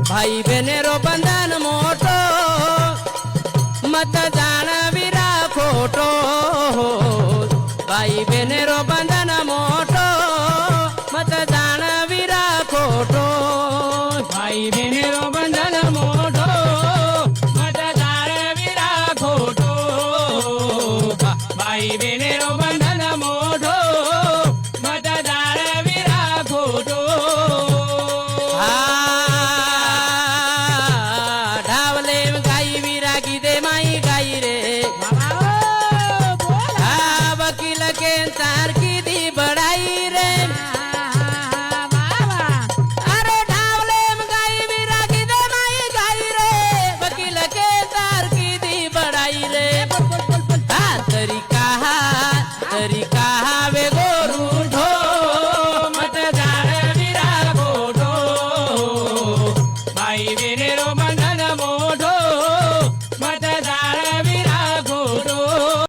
भाई बहनेरो बंधन मोटो मत जाणवी खोटो भाई बहनेरो बंधन मोटो मत जाणवी खोटो भाई बहनेरो बंधन मोटो मत जाणवी खोटो भाई बहनेरो बंधन मोटो मत जाणवी खोटो ढावले गाई विरागी दे माई गाई रे वकील के तार की दी बड़ाई रे अरे ढावले गाई विरागी दे माई गाई रे वकील के तार की दी बड़ाई रे तरीका वे गोरू ढो मत जाणवी खोटो भाई बहनेरो बंधन